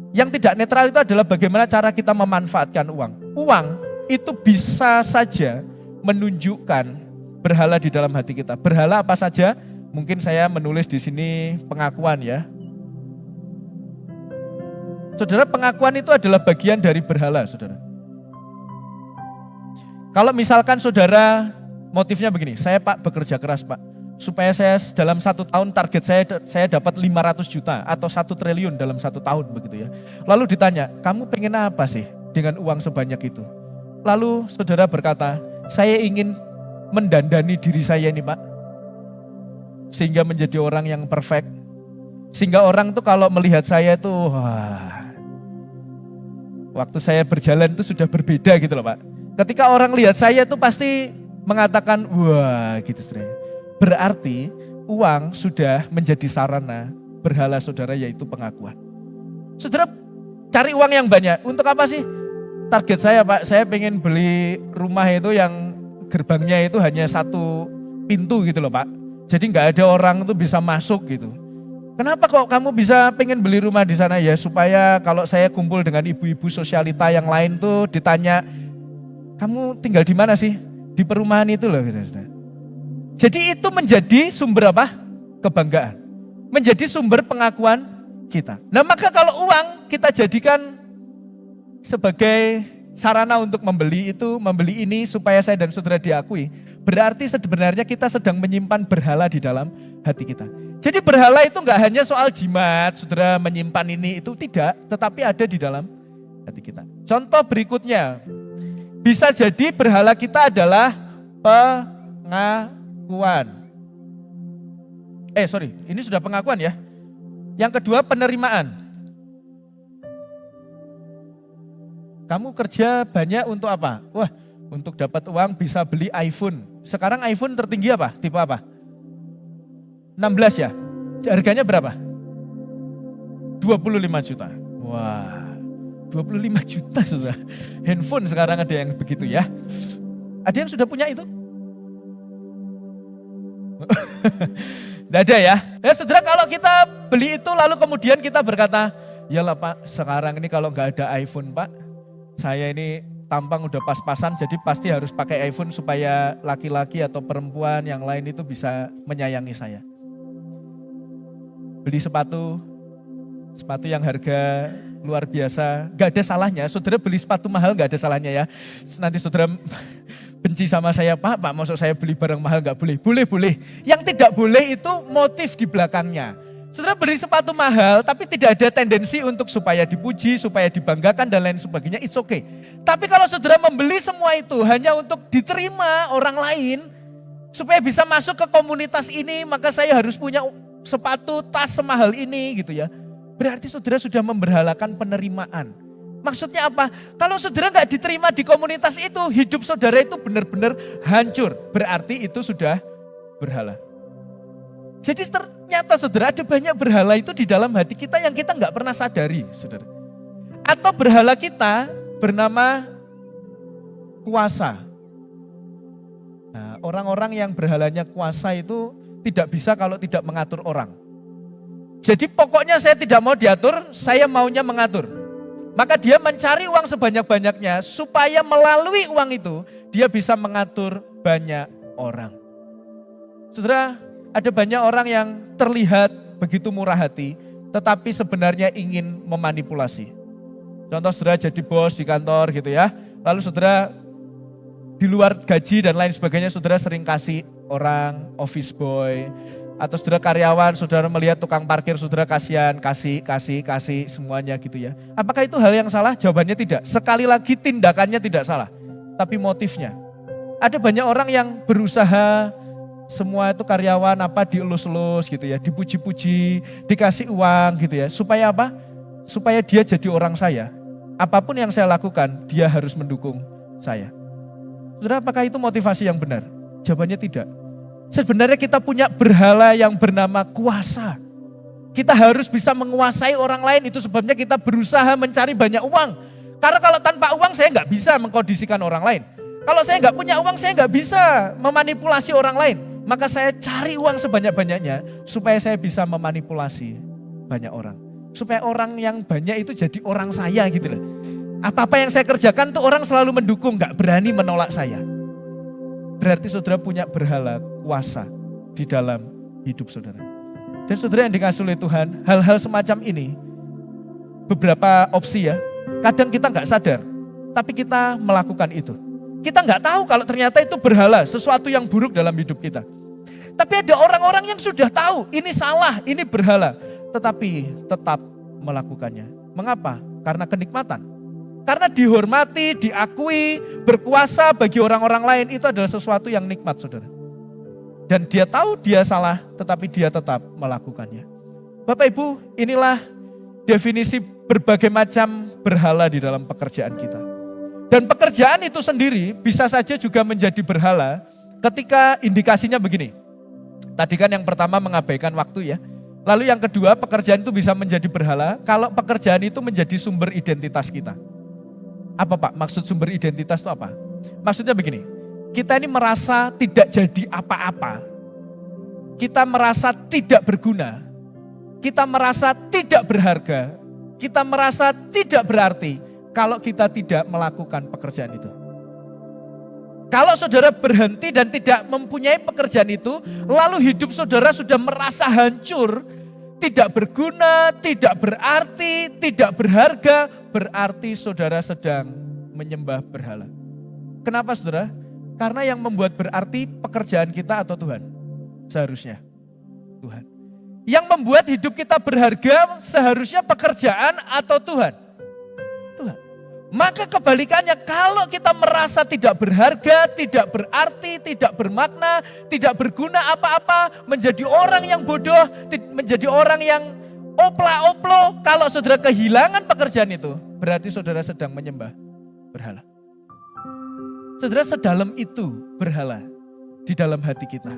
Yang tidak netral itu adalah bagaimana cara kita memanfaatkan uang. Uang itu bisa saja menunjukkan berhala di dalam hati kita. Berhala apa saja? Mungkin saya menulis di sini pengakuan ya. Saudara, pengakuan itu adalah bagian dari berhala, saudara. Kalau misalkan saudara motifnya begini, saya Pak bekerja keras Pak, supaya saya dalam 1 tahun target saya dapat 500 juta atau 1 triliun dalam 1 tahun begitu ya. Lalu ditanya, kamu pengen apa sih dengan uang sebanyak itu? Lalu saudara berkata, saya ingin mendandani diri saya ini Pak, sehingga menjadi orang yang perfect, sehingga orang tuh kalau melihat saya itu, wah, waktu saya berjalan itu sudah berbeda gitu loh Pak. Ketika orang lihat saya tuh pasti mengatakan, wah gitu saudara. Berarti uang sudah menjadi sarana berhala saudara, yaitu pengakuan. Saudara cari uang yang banyak, untuk apa sih? Target saya Pak, saya pengen beli rumah itu yang gerbangnya itu hanya 1 pintu gitu loh Pak. Jadi nggak ada orang tuh bisa masuk gitu. Kenapa kok kamu bisa pengen beli rumah di sana? Ya supaya kalau saya kumpul dengan ibu-ibu sosialita yang lain tuh ditanya, kamu tinggal di mana sih? Di perumahan itu loh. Jadi itu menjadi sumber apa? Kebanggaan. Menjadi sumber pengakuan kita. Nah maka kalau uang kita jadikan sebagai sarana untuk membeli itu, membeli ini supaya saya dan saudara diakui, berarti sebenarnya kita sedang menyimpan berhala di dalam hati kita. Jadi berhala itu enggak hanya soal jimat, saudara menyimpan ini itu tidak, tetapi ada di dalam hati kita. Contoh berikutnya, bisa jadi berhala kita adalah pengakuan. Ini sudah pengakuan ya. Yang kedua penerimaan. Kamu kerja banyak untuk apa? Wah, untuk dapat uang bisa beli iPhone. Sekarang iPhone tertinggi apa? Tipe apa? 16 ya? Harganya berapa? 25 juta. Wah. 25 juta sudah. Handphone sekarang ada yang begitu ya. Ada yang sudah punya itu? Tidak ada ya. Ya saudara, kalau kita beli itu lalu kemudian kita berkata, yalah Pak, sekarang ini kalau nggak ada iPhone Pak, saya ini tampang udah pas-pasan, jadi pasti harus pakai iPhone supaya laki-laki atau perempuan yang lain itu bisa menyayangi saya. Beli sepatu yang harga luar biasa, gak ada salahnya. Saudara beli sepatu mahal gak ada salahnya ya. Nanti saudara benci sama saya, Pak maksud saya beli barang mahal gak boleh? Boleh. Yang tidak boleh itu motif di belakangnya. Saudara beli sepatu mahal tapi tidak ada tendensi untuk supaya dipuji, supaya dibanggakan dan lain sebagainya, it's okay. Tapi kalau saudara membeli semua itu hanya untuk diterima orang lain, supaya bisa masuk ke komunitas ini, maka saya harus punya sepatu, tas semahal ini gitu ya. Berarti saudara sudah memberhalakan penerimaan. Maksudnya apa? Kalau saudara nggak diterima di komunitas itu, hidup saudara itu benar-benar hancur. Berarti itu sudah berhala. Jadi ternyata saudara ada banyak berhala itu di dalam hati kita yang kita nggak pernah sadari, saudara. Atau berhala kita bernama kuasa. Nah, orang-orang yang berhalanya kuasa itu tidak bisa kalau tidak mengatur orang. Jadi pokoknya saya tidak mau diatur, saya maunya mengatur. Maka dia mencari uang sebanyak-banyaknya supaya melalui uang itu dia bisa mengatur banyak orang. Saudara, ada banyak orang yang terlihat begitu murah hati, tetapi sebenarnya ingin memanipulasi. Contoh saudara jadi bos di kantor gitu ya, lalu saudara di luar gaji dan lain sebagainya saudara sering kasih orang, office boy, atau saudara karyawan, saudara melihat tukang parkir, saudara kasihan, kasih semuanya gitu ya. Apakah itu hal yang salah? Jawabannya tidak. Sekali lagi tindakannya tidak salah, tapi motifnya. Ada banyak orang yang berusaha semua itu karyawan dielus-elus gitu ya, dipuji-puji, dikasih uang gitu ya. Supaya apa? Supaya dia jadi orang saya. apapun yang saya lakukan, dia harus mendukung saya. Saudara, apakah itu motivasi yang benar? Jawabannya tidak. Sebenarnya kita punya berhala yang bernama kuasa. Kita harus bisa menguasai orang lain, itu sebabnya kita berusaha mencari banyak uang. Karena kalau tanpa uang saya nggak bisa mengkondisikan orang lain. Kalau saya nggak punya uang, saya nggak bisa memanipulasi orang lain. Maka saya cari uang sebanyak-banyaknya supaya saya bisa memanipulasi banyak orang. Supaya orang yang banyak itu jadi orang saya gitu loh. Apa-apa yang saya kerjakan tuh orang selalu mendukung, gak berani menolak saya. Berarti saudara punya berhala kuasa di dalam hidup saudara. Dan saudara yang dikasihi oleh Tuhan, hal-hal semacam ini beberapa opsi ya. Kadang kita gak sadar, tapi kita melakukan itu. Kita gak tahu kalau ternyata itu berhala, sesuatu yang buruk dalam hidup kita. Tapi ada orang-orang yang sudah tahu, ini salah, ini berhala. Tetapi tetap melakukannya. Mengapa? Karena kenikmatan. Karena dihormati, diakui, berkuasa bagi orang-orang lain itu adalah sesuatu yang nikmat saudara. Dan dia tahu dia salah, tetapi dia tetap melakukannya. Bapak Ibu, inilah definisi berbagai macam berhala di dalam pekerjaan kita. Dan pekerjaan itu sendiri bisa saja juga menjadi berhala ketika indikasinya begini. Tadi kan yang pertama mengabaikan waktu ya. Lalu yang kedua, pekerjaan itu bisa menjadi berhala kalau pekerjaan itu menjadi sumber identitas kita. Apa Pak? Maksud sumber identitas itu apa? Maksudnya begini, kita ini merasa tidak jadi apa-apa. Kita merasa tidak berguna. Kita merasa tidak berharga. Kita merasa tidak berarti kalau kita tidak melakukan pekerjaan itu. Kalau saudara berhenti dan tidak mempunyai pekerjaan itu, lalu hidup saudara sudah merasa hancur, tidak berguna, tidak berarti, tidak berharga, berarti saudara sedang menyembah berhala. Kenapa saudara? Karena yang membuat berarti pekerjaan kita atau Tuhan? Seharusnya Tuhan. Yang membuat hidup kita berharga seharusnya pekerjaan atau Tuhan? Tuhan. Maka kebalikannya, kalau kita merasa tidak berharga, tidak berarti, tidak bermakna, tidak berguna apa-apa, menjadi orang yang bodoh, menjadi orang yang opla-oplo, kalau saudara kehilangan pekerjaan itu, berarti saudara sedang menyembah berhala. Saudara, sedalam itu berhala di dalam hati kita.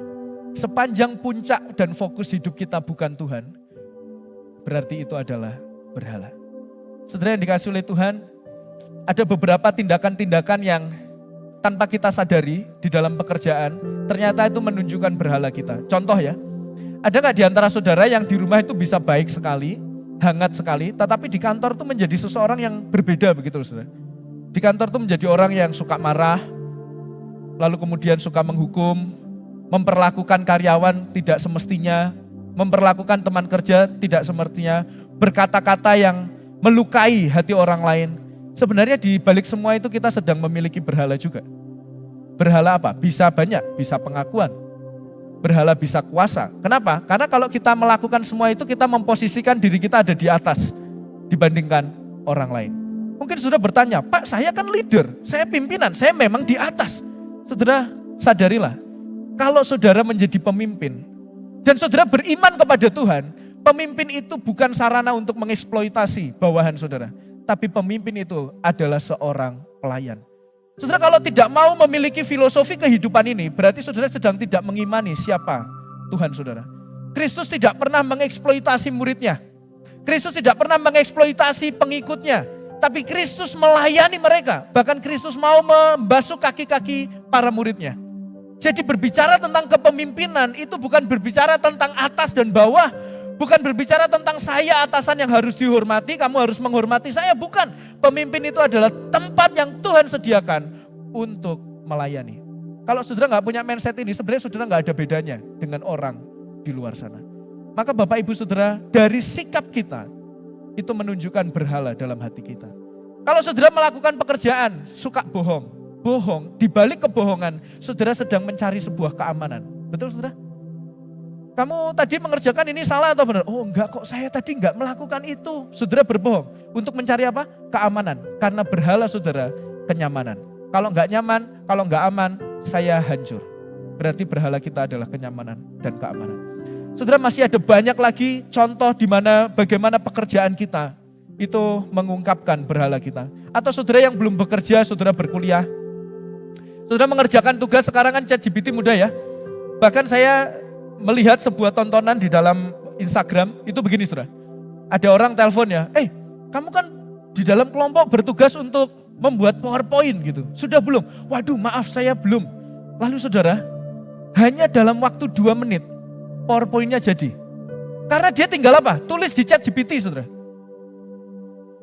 Sepanjang puncak dan fokus hidup kita bukan Tuhan, berarti itu adalah berhala. Saudara yang dikasihi oleh Tuhan, ada beberapa tindakan-tindakan yang tanpa kita sadari di dalam pekerjaan, ternyata itu menunjukkan berhala kita. Contoh ya, ada gak di antara saudara yang di rumah itu bisa baik sekali, hangat sekali, tetapi di kantor itu menjadi seseorang yang berbeda begitu saudara. Di kantor itu menjadi orang yang suka marah, lalu kemudian suka menghukum, memperlakukan karyawan tidak semestinya, memperlakukan teman kerja tidak semestinya, berkata-kata yang melukai hati orang lain. Sebenarnya di balik semua itu kita sedang memiliki berhala juga. Berhala apa? Bisa banyak, bisa pengakuan. Berhala bisa kuasa. Kenapa? Karena kalau kita melakukan semua itu kita memposisikan diri kita ada di atas dibandingkan orang lain. Mungkin saudara bertanya, Pak saya kan leader, saya pimpinan, saya memang di atas. Saudara sadarilah, kalau saudara menjadi pemimpin dan saudara beriman kepada Tuhan, pemimpin itu bukan sarana untuk mengeksploitasi bawahan saudara. Tapi pemimpin itu adalah seorang pelayan. Saudara kalau tidak mau memiliki filosofi kehidupan ini, berarti saudara sedang tidak mengimani siapa Tuhan saudara. Kristus tidak pernah mengeksploitasi muridnya. Kristus tidak pernah mengeksploitasi pengikutnya. Tapi Kristus melayani mereka. Bahkan Kristus mau membasuh kaki-kaki para muridnya. Jadi berbicara tentang kepemimpinan itu bukan berbicara tentang atas dan bawah. Bukan berbicara tentang saya atasan yang harus dihormati, kamu harus menghormati saya. Bukan. Pemimpin itu adalah tempat yang Tuhan sediakan untuk melayani. Kalau saudara gak punya mindset ini, sebenarnya saudara gak ada bedanya dengan orang di luar sana. Maka Bapak Ibu Saudara, dari sikap kita, itu menunjukkan berhala dalam hati kita. Kalau saudara melakukan pekerjaan, suka bohong, di balik kebohongan, saudara sedang mencari sebuah keamanan. Betul saudara? Kamu tadi mengerjakan ini salah atau benar? Oh enggak kok, saya tadi enggak melakukan itu. Saudara berbohong. Untuk mencari apa? Keamanan. Karena berhala saudara, kenyamanan. Kalau enggak nyaman, kalau enggak aman, saya hancur. Berarti berhala kita adalah kenyamanan dan keamanan. Saudara masih ada banyak lagi contoh di mana bagaimana pekerjaan kita itu mengungkapkan berhala kita. Atau saudara yang belum bekerja, saudara berkuliah, saudara mengerjakan tugas, sekarang kan ChatGPT mudah ya. Bahkan saya melihat sebuah tontonan di dalam Instagram, itu begini saudara. Ada orang telepon ya, kamu kan di dalam kelompok bertugas untuk membuat PowerPoint gitu. Sudah belum? Waduh maaf saya belum. Lalu saudara, hanya dalam waktu 2 menit PowerPoint-nya jadi. Karena dia tinggal apa? Tulis di ChatGPT saudara.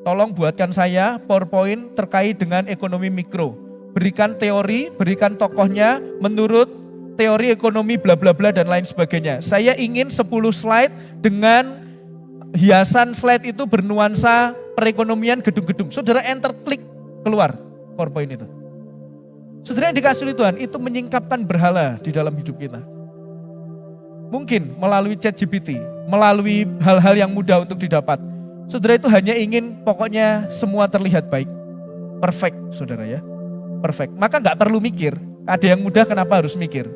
Tolong buatkan saya PowerPoint terkait dengan ekonomi mikro. Berikan teori, berikan tokohnya menurut teori ekonomi bla bla bla dan lain sebagainya. Saya ingin 10 slide dengan hiasan slide itu bernuansa perekonomian gedung-gedung. Saudara enter klik keluar PowerPoint itu. Saudara yang dikasihi Tuhan, itu menyingkapkan berhala di dalam hidup kita. Mungkin melalui ChatGPT, melalui hal-hal yang mudah untuk didapat. Saudara itu hanya ingin pokoknya semua terlihat baik. Perfect saudara ya. Perfect. Maka gak perlu mikir. Ada yang mudah kenapa harus mikir.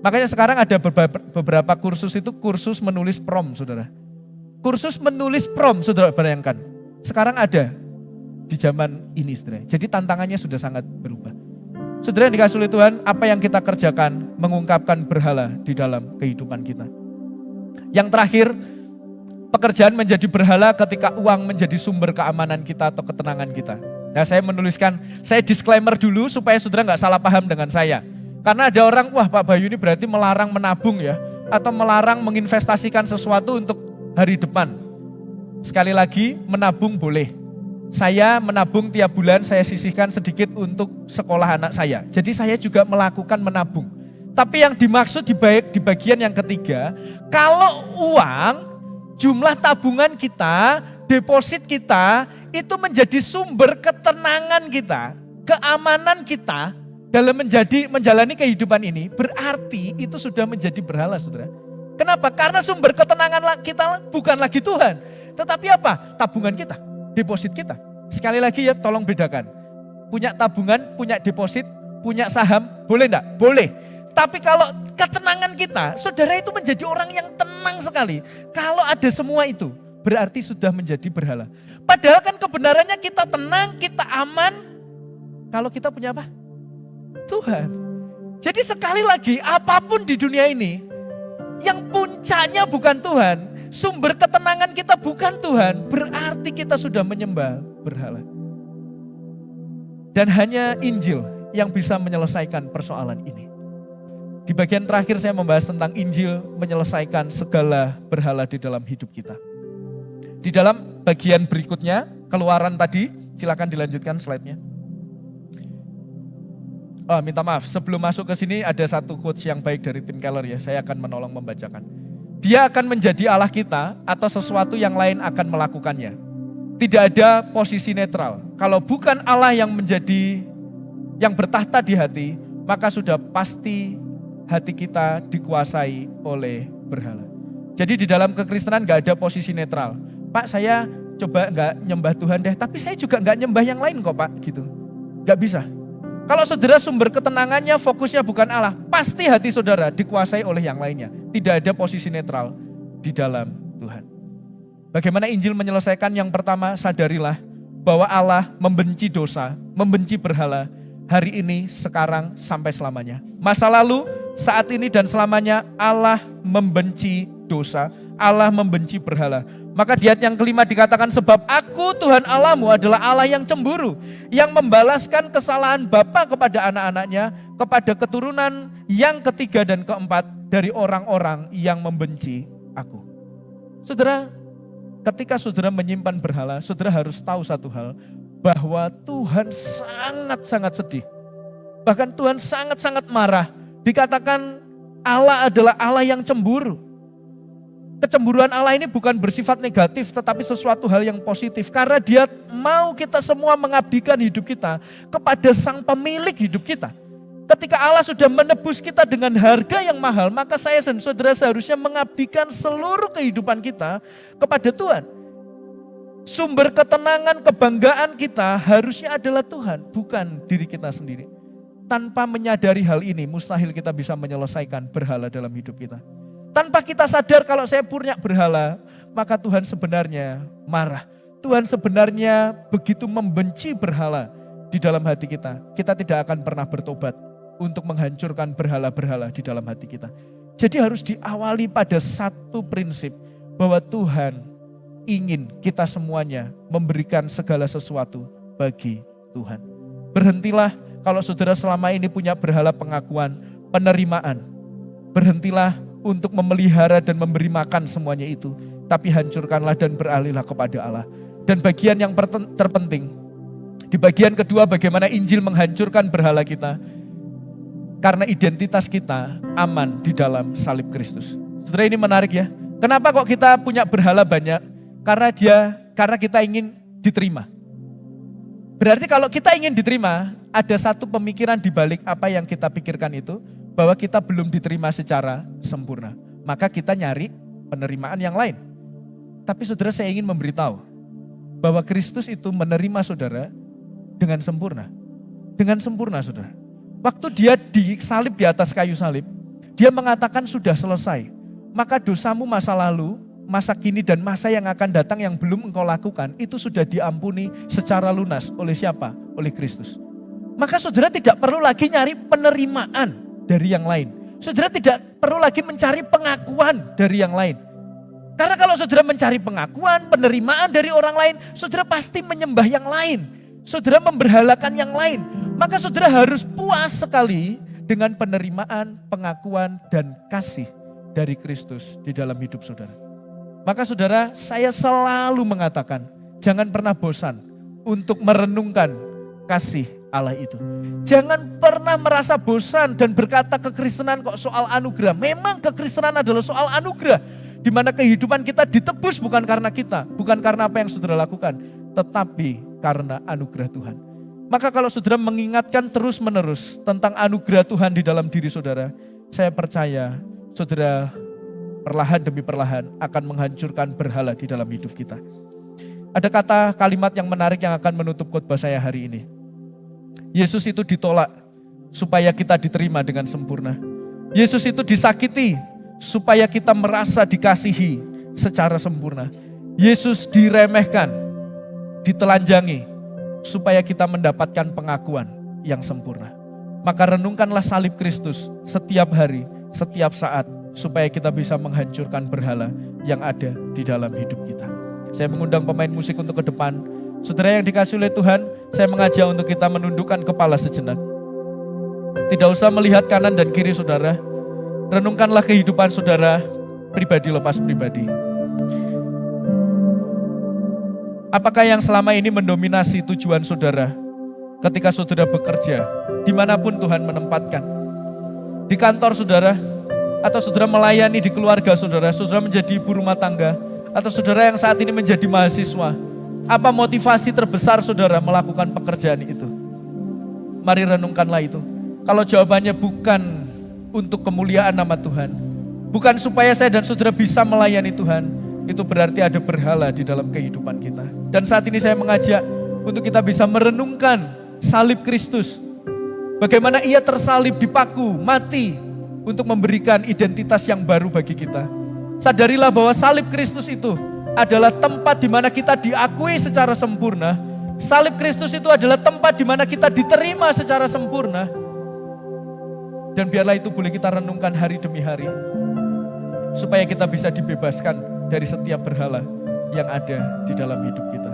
Makanya sekarang ada beberapa kursus itu kursus menulis prompt saudara. Kursus menulis prompt saudara bayangkan. Sekarang ada di zaman ini saudara. Jadi tantangannya sudah sangat berubah. Saudara yang dikasihi oleh Tuhan, apa yang kita kerjakan mengungkapkan berhala di dalam kehidupan kita. Yang terakhir, pekerjaan menjadi berhala ketika uang menjadi sumber keamanan kita atau ketenangan kita. Nah saya menuliskan, saya disclaimer dulu supaya saudara gak salah paham dengan saya. Karena ada orang, wah Pak Bayu ini berarti melarang menabung ya. Atau melarang menginvestasikan sesuatu untuk hari depan. Sekali lagi, menabung boleh. Saya menabung tiap bulan, saya sisihkan sedikit untuk sekolah anak saya. Jadi saya juga melakukan menabung. Tapi yang dimaksud di bagian yang ketiga, kalau uang, jumlah tabungan kita, deposit kita, itu menjadi sumber ketenangan kita, keamanan kita dalam menjalani kehidupan ini, berarti itu sudah menjadi berhala saudara. Kenapa? Karena sumber ketenangan kita bukan lagi Tuhan. Tetapi apa? Tabungan kita. Deposit kita. Sekali lagi ya tolong bedakan. Punya tabungan, punya deposit, punya saham, boleh enggak? Boleh. Tapi kalau ketenangan kita, saudara itu menjadi orang yang tenang sekali. Kalau ada semua itu, berarti sudah menjadi berhala. Padahal kan kebenarannya kita tenang, kita aman. Kalau kita punya apa? Tuhan. Jadi sekali lagi, apapun di dunia ini, yang puncaknya bukan Tuhan, sumber ketenangan kita bukan Tuhan, berarti kita sudah menyembah berhala. Dan hanya Injil yang bisa menyelesaikan persoalan ini. Di bagian terakhir saya membahas tentang Injil menyelesaikan segala berhala di dalam hidup kita. Di dalam bagian berikutnya, Keluaran tadi, silakan dilanjutkan slide-nya. Oh, minta maaf, sebelum masuk ke sini ada satu quotes yang baik dari Tim Keller ya, saya akan menolong membacakan. Dia akan menjadi Allah kita atau sesuatu yang lain akan melakukannya. Tidak ada posisi netral. Kalau bukan Allah yang bertahta di hati, maka sudah pasti hati kita dikuasai oleh berhala. Jadi di dalam kekristenan gak ada posisi netral. Pak saya coba gak nyembah Tuhan deh, tapi saya juga gak nyembah yang lain kok Pak, gitu. Gak bisa. Kalau saudara sumber ketenangannya fokusnya bukan Allah, pasti hati saudara dikuasai oleh yang lainnya. Tidak ada posisi netral di dalam Tuhan. Bagaimana Injil menyelesaikan? Yang pertama, sadarilah bahwa Allah membenci dosa, membenci berhala hari ini, sekarang, sampai selamanya. Masa lalu, saat ini dan selamanya Allah membenci dosa, Allah membenci berhala. Maka di ayat yang kelima dikatakan, sebab aku Tuhan Allahmu adalah Allah yang cemburu, yang membalaskan kesalahan bapa kepada anak-anaknya, kepada keturunan yang ketiga dan keempat dari orang-orang yang membenci aku. Saudara, ketika saudara menyimpan berhala, saudara harus tahu satu hal, bahwa Tuhan sangat-sangat sedih. Bahkan Tuhan sangat-sangat marah. Dikatakan Allah adalah Allah yang cemburu. Kecemburuan Allah ini bukan bersifat negatif, tetapi sesuatu hal yang positif. Karena Dia mau kita semua mengabdikan hidup kita kepada Sang Pemilik hidup kita. Ketika Allah sudah menebus kita dengan harga yang mahal, maka saya dan saudara seharusnya mengabdikan seluruh kehidupan kita kepada Tuhan. Sumber ketenangan, kebanggaan kita harusnya adalah Tuhan, bukan diri kita sendiri. Tanpa menyadari hal ini, mustahil kita bisa menyelesaikan berhala dalam hidup kita. Tanpa kita sadar kalau saya punya berhala, maka Tuhan sebenarnya marah. Tuhan sebenarnya begitu membenci berhala di dalam hati kita, kita tidak akan pernah bertobat untuk menghancurkan berhala-berhala di dalam hati kita. Jadi harus diawali pada satu prinsip, bahwa Tuhan ingin kita semuanya memberikan segala sesuatu bagi Tuhan. Berhentilah kalau saudara selama ini punya berhala pengakuan, penerimaan. Berhentilah untuk memelihara dan memberi makan semuanya itu, tapi hancurkanlah dan beralihlah kepada Allah. Dan bagian yang terpenting, di bagian kedua bagaimana Injil menghancurkan berhala kita, karena identitas kita aman di dalam salib Kristus. Saudara, ini menarik ya. Kenapa kok kita punya berhala banyak? Karena kita ingin diterima. Berarti kalau kita ingin diterima, ada satu pemikiran di balik apa yang kita pikirkan itu, bahwa kita belum diterima secara sempurna. Maka kita nyari penerimaan yang lain. Tapi saudara, saya ingin memberitahu bahwa Kristus itu menerima saudara dengan sempurna. Dengan sempurna, saudara. Waktu dia disalib di atas kayu salib, dia mengatakan sudah selesai. Maka dosamu masa lalu, masa kini, dan masa yang akan datang yang belum engkau lakukan, itu sudah diampuni secara lunas. Oleh siapa? Oleh Kristus. Maka saudara tidak perlu lagi nyari penerimaan dari yang lain. Saudara tidak perlu lagi mencari pengakuan dari yang lain. Karena kalau saudara mencari pengakuan, penerimaan dari orang lain, saudara pasti menyembah yang lain. Saudara memberhalakan yang lain. Maka saudara harus puas sekali dengan penerimaan, pengakuan, dan kasih dari Kristus di dalam hidup saudara. Maka saudara, saya selalu mengatakan, jangan pernah bosan untuk merenungkan kasih Allah itu. Jangan pernah merasa bosan dan berkata kekristenan kok soal anugerah. Memang kekristenan adalah soal anugerah. Di mana kehidupan kita ditebus bukan karena kita, bukan karena apa yang saudara lakukan, tetapi karena anugerah Tuhan. Maka kalau saudara mengingatkan terus-menerus tentang anugerah Tuhan di dalam diri saudara, saya percaya saudara perlahan demi perlahan akan menghancurkan berhala di dalam hidup kita. Ada kalimat yang menarik yang akan menutup khotbah saya hari ini. Yesus itu ditolak supaya kita diterima dengan sempurna. Yesus itu disakiti supaya kita merasa dikasihi secara sempurna. Yesus diremehkan, ditelanjangi, supaya kita mendapatkan pengakuan yang sempurna. Maka renungkanlah salib Kristus setiap hari, setiap saat, supaya kita bisa menghancurkan berhala yang ada di dalam hidup kita. Saya mengundang pemain musik untuk ke depan. Saudara yang dikasihi oleh Tuhan, saya mengajak untuk kita menundukkan kepala sejenak. Tidak usah melihat kanan dan kiri saudara. Renungkanlah kehidupan saudara, pribadi lepas pribadi. Apakah yang selama ini mendominasi tujuan saudara ketika saudara bekerja, dimanapun Tuhan menempatkan? Di kantor saudara, atau saudara melayani di keluarga saudara, saudara menjadi ibu rumah tangga, atau saudara yang saat ini menjadi mahasiswa. Apa motivasi terbesar saudara melakukan pekerjaan itu? Mari renungkanlah itu. Kalau jawabannya bukan untuk kemuliaan nama Tuhan, bukan supaya saya dan saudara bisa melayani Tuhan, itu berarti ada berhala di dalam kehidupan kita. Dan saat ini saya mengajak untuk kita bisa merenungkan salib Kristus. Bagaimana ia tersalib, dipaku, mati untuk memberikan identitas yang baru bagi kita. Sadarilah bahwa salib Kristus itu adalah tempat di mana kita diakui secara sempurna. Salib Kristus itu adalah tempat di mana kita diterima secara sempurna. Dan biarlah itu boleh kita renungkan hari demi hari, supaya kita bisa dibebaskan dari setiap berhala yang ada di dalam hidup kita.